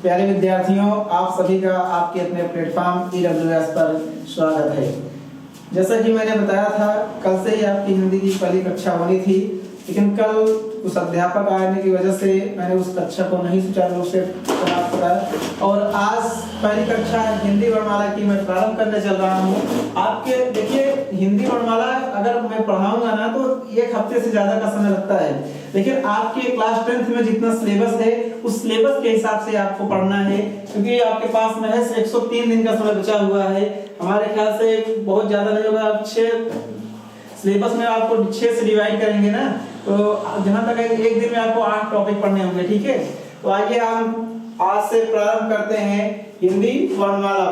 प्यारे विद्यार्थियों, आप सभी का आपके अपने प्लेटफॉर्म EWS पर स्वागत है। जैसा कि मैंने बताया था, कल से ही आपकी हिंदी की पहली कक्षा होनी थी, लेकिन कल कुछ अध्यापक आने की वजह से मैंने उस कक्षा को नहीं सुचारू रूप से प्राप्त करा और आज पहली कक्षा हिंदी वर्णमाला की मैं प्रारंभ करने चल रहा हूँ। आपके देखिए, हिंदी वर्णमाला अगर मैं पढ़ाऊंगा ना तो एक हफ्ते से ज्यादा का समय लगता है, लेकिन आपके क्लास 10th में जितना सिलेबस है उस सिलेबस के हिसाब से आपको पढ़ना है, क्योंकि आपके पास महज 103 दिन का समय बचा हुआ है। हमारे ख्याल से बहुत ज्यादा नहीं होगा, आप 6 सिलेबस में आपको 6 से डिवाइड करेंगे ना, तो जहां तक है एक दिन में आपको 8 टॉपिक पढ़ने होंगे। ठीक है, तो आइए हम आज से प्रारंभ करते हैं हिंदी वर्णमाला।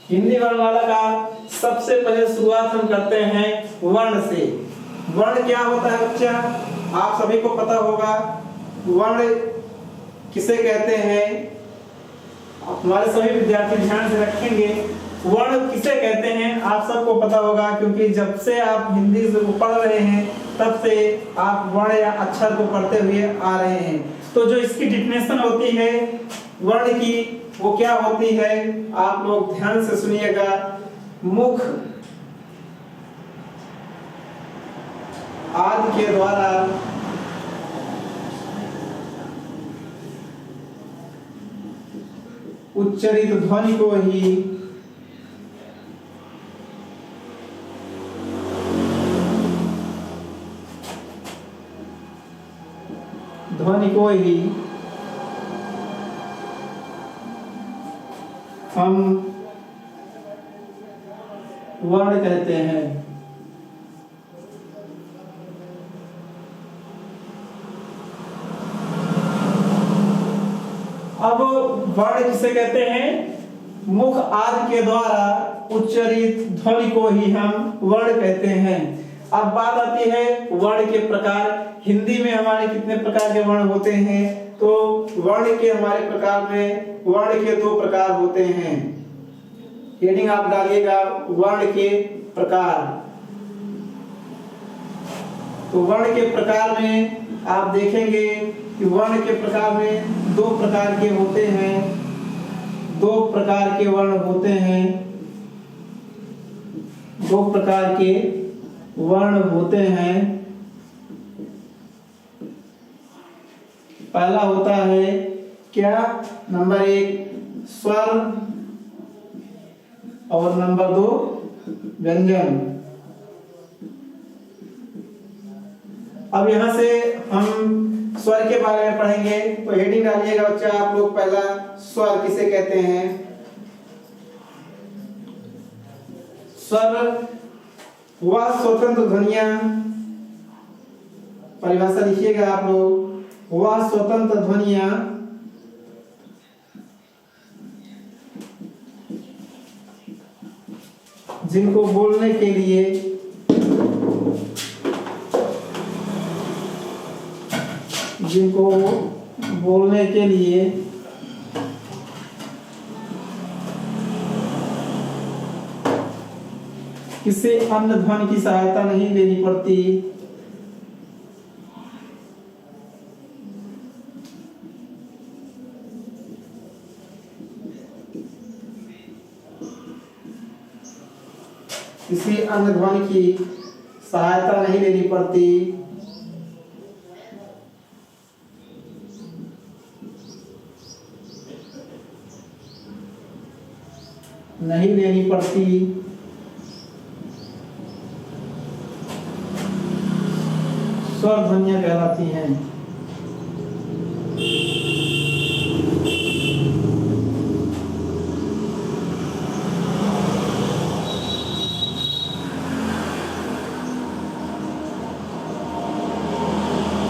हिंदी वर्णमाला का सबसे पहले शुरुआत हम करते हैं वर्ण से। वर्ण क्या होता है बच्चा, आप सभी को पता होगा। वर्ण किसे कहते हैं, हमारे सभी विद्यार्थी ध्यान से रखेंगे। वर्ण किसे कहते हैं आप सबको पता होगा, क्योंकि जब से आप हिंदी से पढ़ रहे हैं तब से आप वर्ण या अक्षर को पढ़ते हुए आ रहे हैं। तो जो इसकी डिफिनेशन होती है वर्ण की, वो क्या होती है, आप लोग ध्यान से सुनिएगा। मुख आदि के द्वारा उच्चारित ध्वनि को ही हम वर्ण कहते हैं। अब वर्ण किसे कहते हैं, मुख आदि के द्वारा उच्चारित ध्वनि को ही हम वर्ण कहते हैं। अब बात आती है वर्ण के प्रकार। हिंदी में हमारे कितने प्रकार के वर्ण होते हैं, तो वर्ण के हमारे प्रकार में वर्ण के 2 प्रकार होते हैं। हेडिंग आप डालिएगा, वर्ण के प्रकार। तो वर्ण के प्रकार में आप देखेंगे कि वर्ण के प्रकार में 2 प्रकार के होते हैं। 2 प्रकार के वर्ण होते हैं। 2 प्रकार के वर्ण होते हैं। पहला होता है क्या, नंबर 1 स्वर और नंबर 2 व्यंजन। अब यहां से हम स्वर के बारे में पढ़ेंगे, तो हेडिंग डालिएगा बच्चा आप लोग। पहला, स्वर किसे कहते हैं। स्वर वह स्वतंत्र ध्वनियां, परिभाषा लिखिएगा आप लोग। वह स्वतंत्र ध्वनियां जिनको बोलने के लिए किसी अन्य ध्वनि की सहायता नहीं लेनी पड़ती। किसी अन्य ध्वनि की सहायता नहीं लेनी पड़ती। नहीं लेनी पड़ती। स्वर ध्वनियां कहलाती हैं।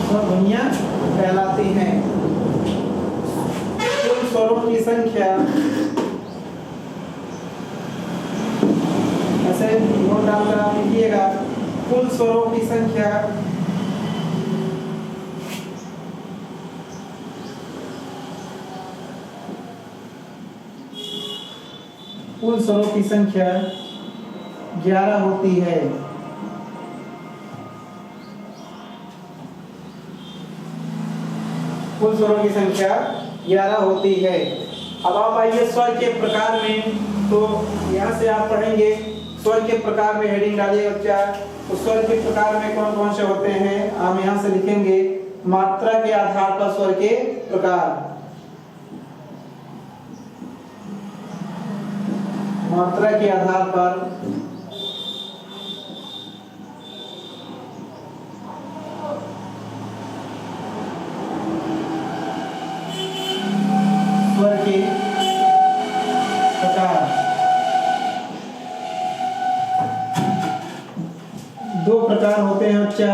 स्वर ध्वनियां कहलाती हैं। कुल स्वरों की संख्या, ऐसे नोट डालकर आप लिखिएगा, कुल स्वरों की संख्या कुल स्वरों की संख्या 11 होती है। कुल स्वरों की संख्या 11 होती है। अब आप आइए स्वर के प्रकार में, तो यहाँ से आप पढ़ेंगे स्वर के प्रकार में, हेडिंग डालिए बच्चा। तो स्वर के प्रकार में कौन कौन से होते हैं आप यहाँ से लिखेंगे। मात्रा के आधार पर स्वर के प्रकार, मात्रा के आधार पर स्वर के प्रकार। दो प्रकार होते हैं बच्चा।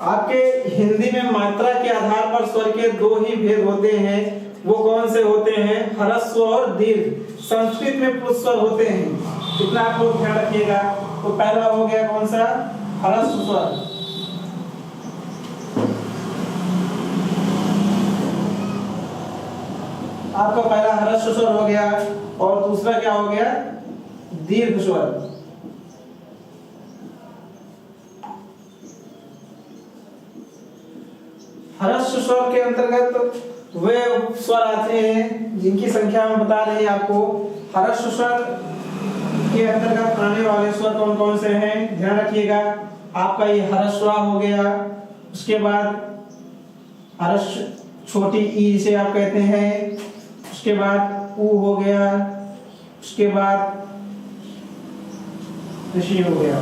आपके हिंदी में मात्रा के आधार पर स्वर के दो ही भेद होते हैं। वो कौन से होते हैं? ह्रस्व और दीर्घ। संस्कृत में पुरुष स्वर होते हैं, इतना आप लोग ध्यान रखिएगा। तो पहला हो गया कौन सा? ह्रस्व स्वर। आपका पहला ह्रस्व स्वर हो गया, और दूसरा क्या हो गया? दीर्घ स्वर। ह्रस्व स्वर के अंतर्गत वे स्वर आते हैं जिनकी संख्या हम बता रहे हैं आपको। ह्रस्व स्वर के अंतर्गत आने वाले स्वर कौन कौन से हैं, ध्यान रखिएगा। आपका ये ह्रस्व हो गया, उसके बाद ह्रस्व छोटी ई जिसे आप कहते हैं, उसके बाद ऊ हो गया, उसके बाद ऋषि हो गया।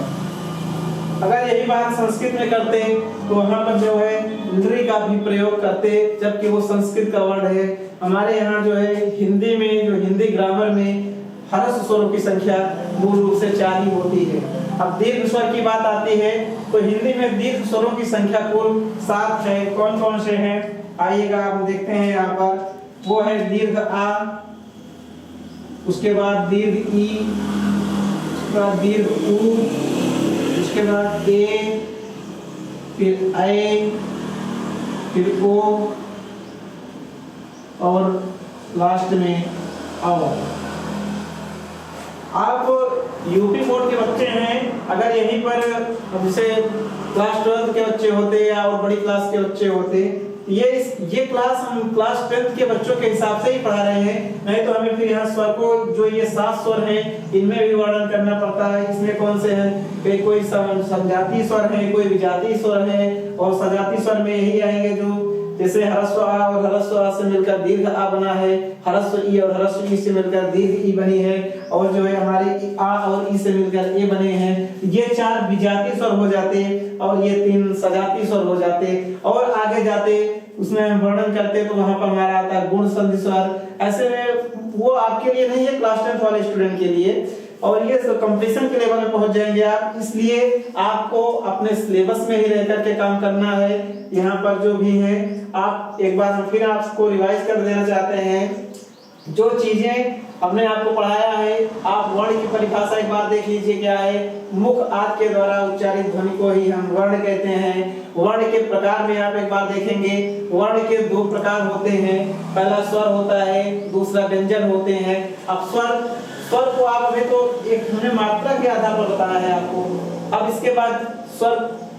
अगर यही बात संस्कृत में करते तो वहां पर जो है लृ का भी प्रयोग करते, जबकि वो संस्कृत का वर्ड है। हमारे यहाँ जो है हिंदी में, जो हिंदी ग्रामर में ह्रस्व स्वरों की संख्या मूल रूप से 4 ही होती है। अब दीर्घ स्वर की बात आती है तो हिंदी में दीर्घ स्वरों की संख्या कुल 7 है। कौन कौन से हैं आइएगा आप देखते हैं यहाँ पर। वो है दीर्घ आ, उसके बाद दीर्घ ई, उसके बाद दीर्घ ऊ, उसके बाद ए, फिर ए, फिर ओ, और लास्ट में आओ। आप यूपी बोर्ड के बच्चे हैं, अगर यहीं पर जैसे क्लास 12 के बच्चे होते या और बड़ी क्लास के बच्चे होते, ये क्लास हम क्लास 10 के बच्चों के हिसाब से ही पढ़ा रहे हैं। नहीं तो हमें फिर यहाँ स्वर को, जो ये 7 स्वर हैं, इनमें भी वर्णन करना पड़ता है। इसमें कौन से हैं? कोई संजातीय स्वर है, कोई विजातीय स्वर है, और सजातीय स्वर में यही आएंगे जो जैसे ह्रस्व आ और ह्रस्व आ से मिलकर दीर्घ आ बना है, ह्रस्व ई और ह्रस्व ई से मिलकर दीर्घ ई बनी है, और जो है हमारे आ और ई से मिलकर ए बने हैं। ये 4 विजातीय स्वर हो जाते और ये 3 सजातीय स्वर हो जाते। और आगे जाते उसमें हम वर्णन करते तो वहां पर हमारा आता है गुण संधि स्वर। ऐसे में वो आपके लिए नहीं है, क्लास 10 वाले स्टूडेंट के लिए, और ये कंपटीशन के लेवल में पहुंच जाएंगे आप। इसलिए आपको अपने सिलेबस में ही रह करके काम करना है। यहाँ पर जो भी है आप एक बार हम फिर आपको रिवाइज कर देना चाहते हैं। जो चीजें हमने आपको पढ़ाया है, आप वर्ण की परिभाषा एक बार देख लीजिए क्या है। मुख आदि के द्वारा उच्चारित ध्वनि को ही हम वर्ण कहते हैं। वर्ण के प्रकार में आप एक बार देखेंगे, वर्ण के 2 प्रकार होते हैं। पहला स्वर होता है, दूसरा व्यंजन होते हैं। अब स्वर को आप अभी तो एक हमने मात्रा के आधार पर बताया है आपको। अब इसके बाद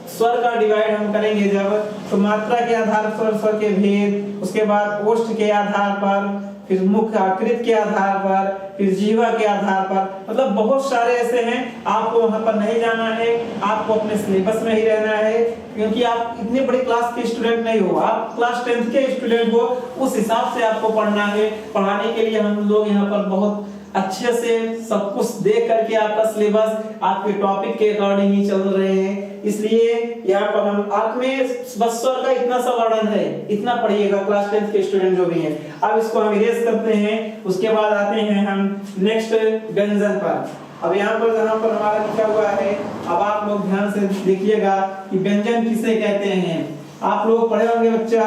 स्वर का डिवाइड हम करेंगे जब, तो मात्रा के आधार पर स्वर के भेद, उसके बाद ओष्ठ के आधार पर, फिर मुख आकृति के आधार पर, फिर जीवा के आधार पर, मतलब बहुत सारे ऐसे हैं। आपको वहां पर नहीं जाना है, आपको अपने सिलेबस में ही रहना है, क्योंकि आप इतनी बड़ी क्लास के स्टूडेंट नहीं हो, आप क्लास 10 के स्टूडेंट हो। उस हिसाब से आपको पढ़ना है। पढ़ाने के लिए हम लोग यहाँ पर बहुत अच्छे से सब कुछ देख करके आपका सिलेबस आपके टॉपिक के अकॉर्डिंग ही चल रहे हैं। इसलिए यहाँ पर हम आप में बस स्वर का इतना सा वर्णन है, इतना पढ़िएगा क्लास 10 के स्टूडेंट जो भी हैं। अब इसको हम इरेज करते हैं, उसके बाद आते हैं हम नेक्स्ट व्यंजन पर। अब यहाँ पर जहाँ पर हमारा लिखा हुआ है, अब आप लोग ध्यान से देखिएगा कि व्यंजन किसे कहते हैं। आप लोग पढ़े होंगे बच्चा,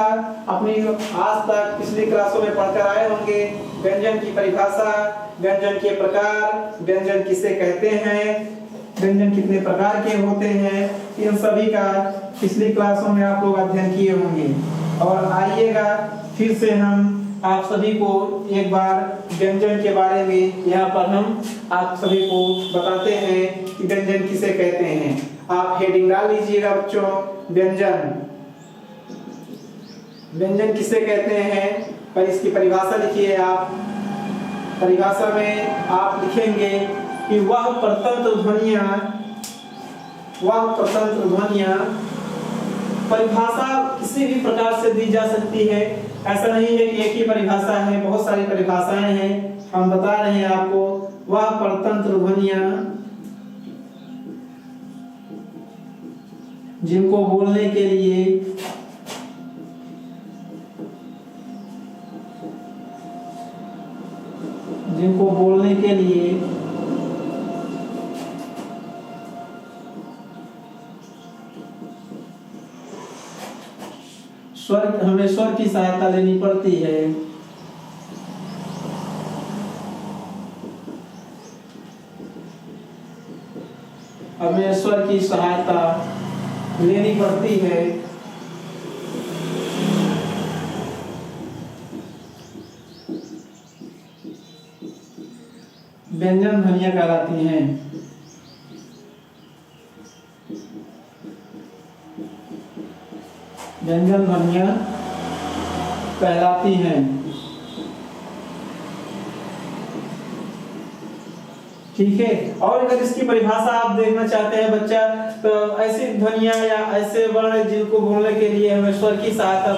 अपनी आज तक पिछली क्लासों में पढ़कर आए होंगे व्यंजन की परिभाषा, व्यंजन के प्रकार, व्यंजन किसे कहते हैं, व्यंजन कितने प्रकार के होते हैं, इन सभी का पिछली क्लासों में आप लोग अध्ययन किए होंगे। और आइएगा फिर से हम आप सभी को एक बार व्यंजन के बारे में यहाँ पर हम आप सभी को बताते हैं कि व्यंजन किसे कहते हैं। आप हेडिंग डाल लीजिएगा बच्चों, व्यंजन। व्यंजन किसे कहते हैं पर इसकी परिभाषा लिखिए आप। परिभाषा में आप लिखेंगे कि वह परतंत्र ध्वनियां परिभाषा किसी भी प्रकार से दी जा सकती है। ऐसा नहीं है कि एक ही परिभाषा है, बहुत सारी परिभाषाएं हैं। हम बता रहे हैं आपको, वह परतंत्र ध्वनियां जिनको बोलने के लिए हमें स्वर की सहायता लेनी पड़ती है। हमें स्वर की सहायता लेनी पड़ती है। व्यंजन ध्वनियां कहलाती हैं। व्यंजन ध्वनियां कहलाती हैं। ठीक है। और अगर इसकी परिभाषा आप देखना चाहते हैं बच्चा, तो ऐसी ध्वनियां या ऐसे वर्ण जिनको बोलने के लिए हमें स्वर की सहायता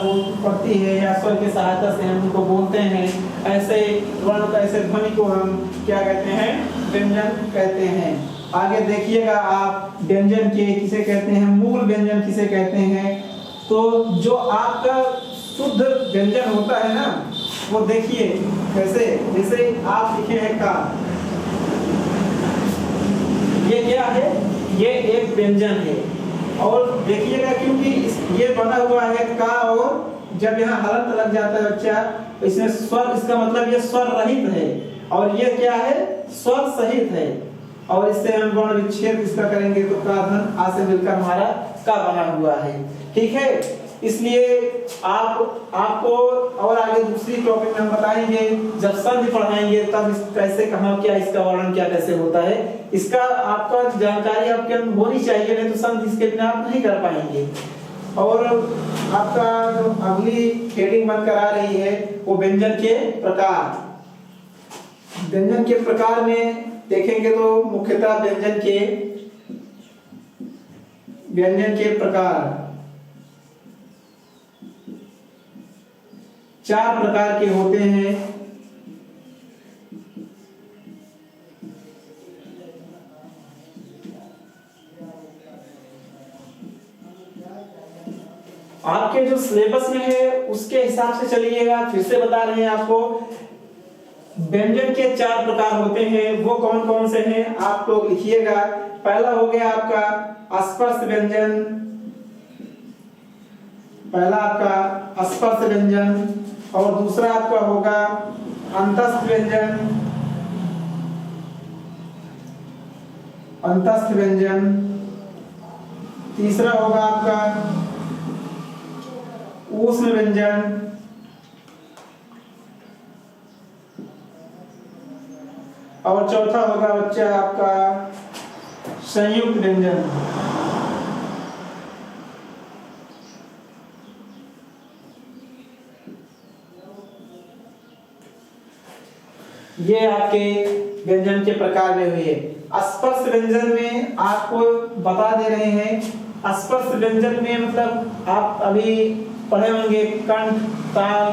पड़ती है या स्वर की सहायता से हम उनको बोलते हैं, ऐसे वर्ण को, ऐसे ध्वनि को हम क्या कहते हैं? व्यंजन कहते हैं। आगे देखिएगा आप, व्यंजन के किसे कहते हैं, मूल व्यंजन किसे कहते हैं। तो जो आपका शुद्ध व्यंजन होता है ना, वो देखिए कैसे, जैसे आप लिखे हैं का, ये क्या है? ये एक व्यंजन है। और देखिएगा क्योंकि ये बना हुआ है का, और जब यहाँ हलंत लग जाता है बच्चा, इसमें स्वर, इसका मतलब ये स्वर रहित है। और ये क्या है? स्वर सहित है। और इससे हम वर्ण विच्छेद इसका करेंगे तो का धन आ से मिलकर हमारा का बना हुआ है। ठीक है। इसलिए आपको और आगे दूसरी टॉपिक में हम बताएंगे, जब संधि पढ़ाएंगे तब कैसे, कहाँ, क्या इसका वर्णन क्या कैसे होता है, इसका आपका जानकारी आपके अंदर होनी चाहिए, नहीं तो संधि इसके बिना आप नहीं कर पाएंगे। और आपका जो अगली हेडिंग बनकर आ रही है वो व्यंजन के प्रकार। व्यंजन के प्रकार में देखेंगे तो मुख्यतः व्यंजन के प्रकार 4 प्रकार के होते हैं। आपके जो सिलेबस में है उसके हिसाब से चलिएगा। फिर से बता रहे हैं आपको, व्यंजन के 4 प्रकार होते हैं। वो कौन कौन से हैं आप लोग लिखिएगा। पहला हो गया आपका स्पर्श व्यंजन। पहला आपका स्पर्श व्यंजन, और दूसरा आपका होगा अंतस्थ व्यंजन। अंतस्थ व्यंजन। तीसरा होगा आपका ऊष्म व्यंजन। और चौथा होगा बच्चा आपका संयुक्त व्यंजन। ये आपके व्यंजन के प्रकार में हुए। स्पर्श व्यंजन में आपको बता दे रहे हैं, स्पर्श व्यंजन में मतलब आप अभी पढ़े होंगे, कंठ, ताल,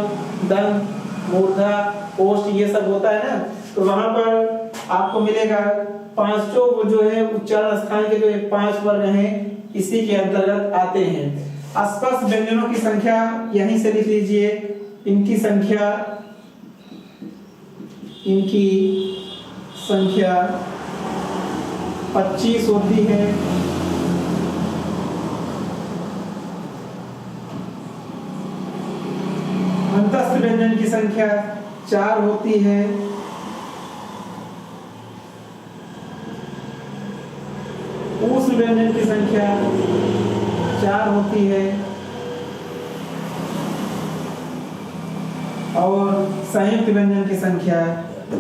दंत, मूर्धा, ओष्ठ, ये सब होता है ना। तो वहां पर आपको मिलेगा पांचों जो है उच्चारण स्थान के जो 5 वर्ग हैं, इसी के अंतर्गत आते हैं। स्पर्श व्यंजनों की संख्या यहीं से लिख लीजिए। इनकी संख्या 25 होती है। अंतस्थ व्यंजन की संख्या 4 होती है। ऊष्म व्यंजन की संख्या 4 होती है और संयुक्त व्यंजन की संख्या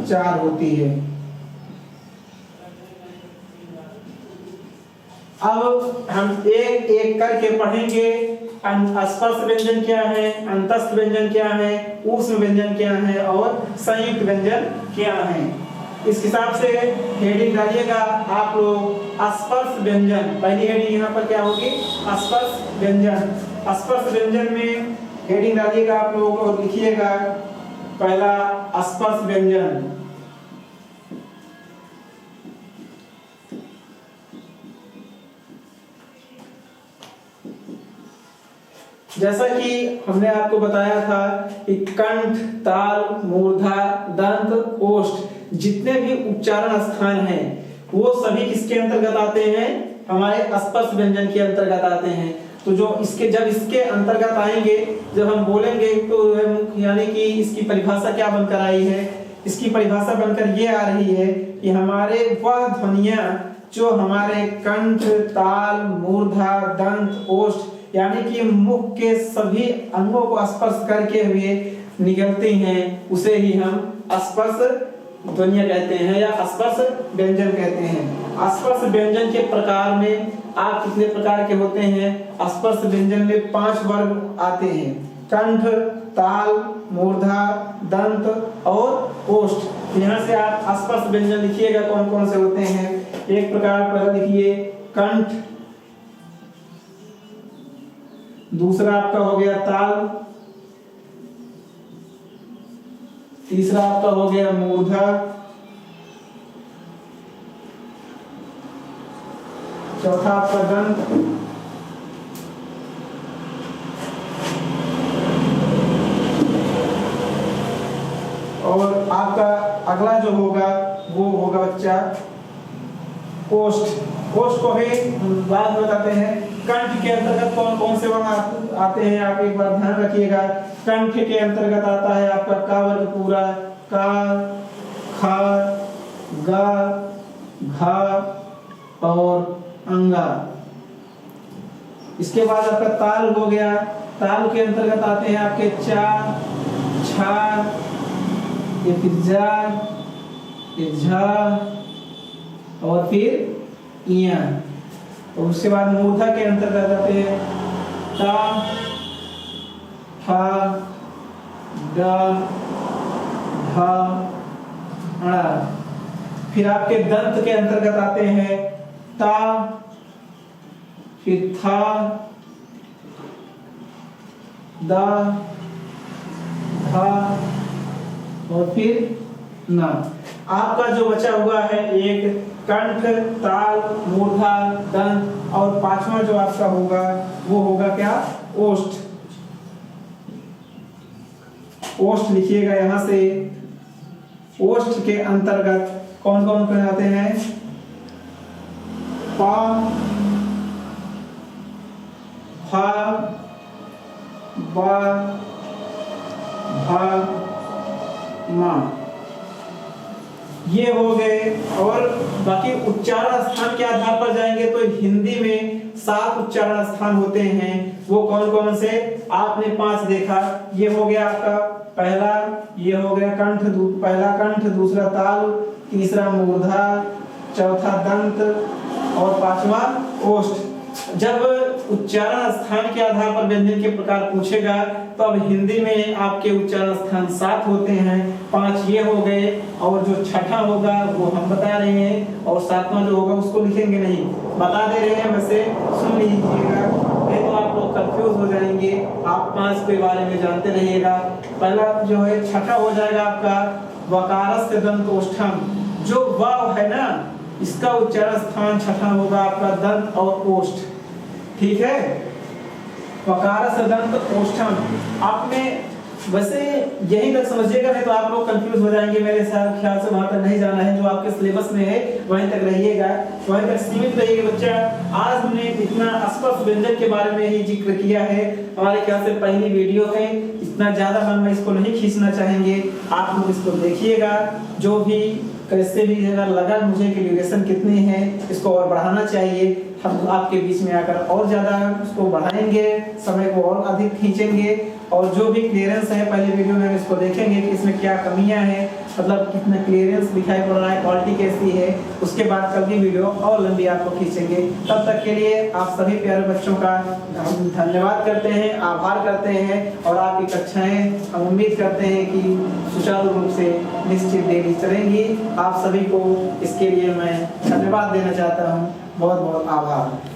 4 होती है। अब हम एक एक करके पढ़ेंगे। स्पर्श व्यंजन क्या है, अंतस्थ व्यंजन क्या है, ऊष्म व्यंजन क्या है और संयुक्त व्यंजन क्या है। इस हिसाब से हेडिंग डालिएगा आप लोग स्पर्श व्यंजन। पहली हेडिंग यहाँ पर क्या होगी, स्पर्श व्यंजन। स्पर्श व्यंजन में हेडिंग डालिएगा आप लोग और लिखिएगा पहला स्पर्श व्यंजन। जैसा कि हमने आपको बताया था कि कंठ, ताल, मूर्धा, दंत, ओष्ठ जितने भी उच्चारण स्थान हैं वो सभी किसके अंतर्गत आते हैं, हमारे स्पर्श व्यंजन के अंतर्गत आते हैं। तो जो इसके जब इसके अंतर्गत आएंगे, जब हम बोलेंगे तो यानी कि इसकी परिभाषा क्या बनकर आई है, इसकी परिभाषा बनकर ये आ रही है कि हमारे वह ध्वनियां जो हमारे कंठ, ताल, मूर्धा, दंत, ओष्ठ यानी कि मुख के सभी अंगों को स्पर्श करके हुए निकलती हैं, उसे ही हम स्पर्श ध्वनियां कहते हैं या स्पर्श व्यंजन कहते हैं। स्पर्श व्यंजन के प्रकार में आप कितने प्रकार के होते हैं, स्पर्श व्यंजन में 5 वर्ग आते हैं, कंठ, ताल, मूर्धा, दंत और ओष्ठ। यहाँ से आप स्पर्श व्यंजन लिखिएगा कौन कौन से होते हैं। एक प्रकार पहले लिखिए कंठ, दूसरा आपका हो गया ताल, तीसरा आपका हो गया मूर्धा, चौथा आपका दंत, और आपका अगला जो होगा वो होगा बच्चा ओष्ठ। ओष्ठ को भी बात बताते हैं। कंठ के अंतर्गत कौन कौन से वर्ण आते हैं, आप एक बार ध्यान रखिएगा। कंठ के अंतर्गत आता है आपका का वर्ग पूरा, का, खा, गा, घा और अंगा। इसके बाद आपका ताल हो गया। ताल के अंतर्गत आते हैं आपके चा, छा, ये फिर जा, ये झा और फिर इया। और उसके बाद मूर्धा के अंतर्गत आते हैं ता, ठा, डा, ढा, अड़ा। फिर आपके दंत के अंतर्गत आते हैं ता, फिर था, दा, धा और फिर ना। आपका जो बचा हुआ है एक कंठ, ताल, मूर्धा, दंत और 5वां जो आपका होगा वो होगा क्या, ओष्ठ। ओष्ठ लिखिएगा यहां से। ओष्ठ के अंतर्गत कौन कौन कौन आते हैं, पा, फा, बा, भा, मा, ये हो गए। और बाकी उच्चारण स्थान के आधार पर जाएंगे तो हिंदी में 7 उच्चारण स्थान होते हैं। वो कौन कौन से, आपने 5 देखा। ये हो गया आपका पहला, ये हो गया कंठ, पहला कंठ, दूसरा ताल, तीसरा मूर्धा, चौथा दंत और 5वां ओष्ठ। जब उच्चारण स्थान के आधार पर व्यंजन के प्रकार पूछेगा तो अब हिंदी में आपके उच्चारण स्थान 7 होते हैं। 5 ये हो गए और जो छठा होगा वो हम बता रहे हैं और 7वां जो होगा उसको लिखेंगे नहीं, बता दे रहे हैं, वैसे सुन लीजिएगा, नहीं तो आप लोग कंफ्यूज हो जाएंगे। आप 5 के बारे में जानते रहिएगा। पहला जो है छठा हो जाएगा आपका वकारस्य दंतोष्ठम। जो वाव है ना, इसका उच्चारण स्थान छठा होगा आपका दंत और ओष्ठ। ठीक है, वकारस्य दंत ओष्ठम। आपने वैसे यही तक समझिएगा, नहीं तो आप लोग कंफ्यूज हो जाएंगे। मेरे ख्याल से वहां तक नहीं जाना है, जो आपके सिलेबस में है वहीं तक रहिएगा, वहीं तक सीमित रहिएगा बच्चा। आज हमने इतना स्पर्श व्यंजन के बारे में ही जिक्र किया है। हमारे ख्याल से पहली वीडियो है, इतना ज्यादा हम इसको नहीं खींचना चाहेंगे। आप लोग इसको देखिएगा, जो भी कैसे भी अगर लगा मुझे कि ड्यूरेशन कितनी है, इसको और बढ़ाना चाहिए। हम आपके बीच में आकर और ज़्यादा उसको बढ़ाएंगे, समय को और अधिक खींचेंगे, और जो भी क्लियरेंस है पहले वीडियो में हम इसको देखेंगे कि इसमें क्या कमियां हैं, मतलब कितना क्लियरेंस दिखाई पड़ रहा है, क्वालिटी कैसी है। उसके बाद कल की वीडियो और लंबी आपको खींचेंगे। तब तक के लिए आप सभी प्यारे बच्चों का हम धन्यवाद करते हैं, आभार करते हैं, और आपकी कक्षाएं हम उम्मीद करते हैं कि सुचारू रूप से निश्चित डेली चलेंगी। आप सभी को इसके लिए मैं धन्यवाद देना चाहता हूँ। बहुत बहुत आभार।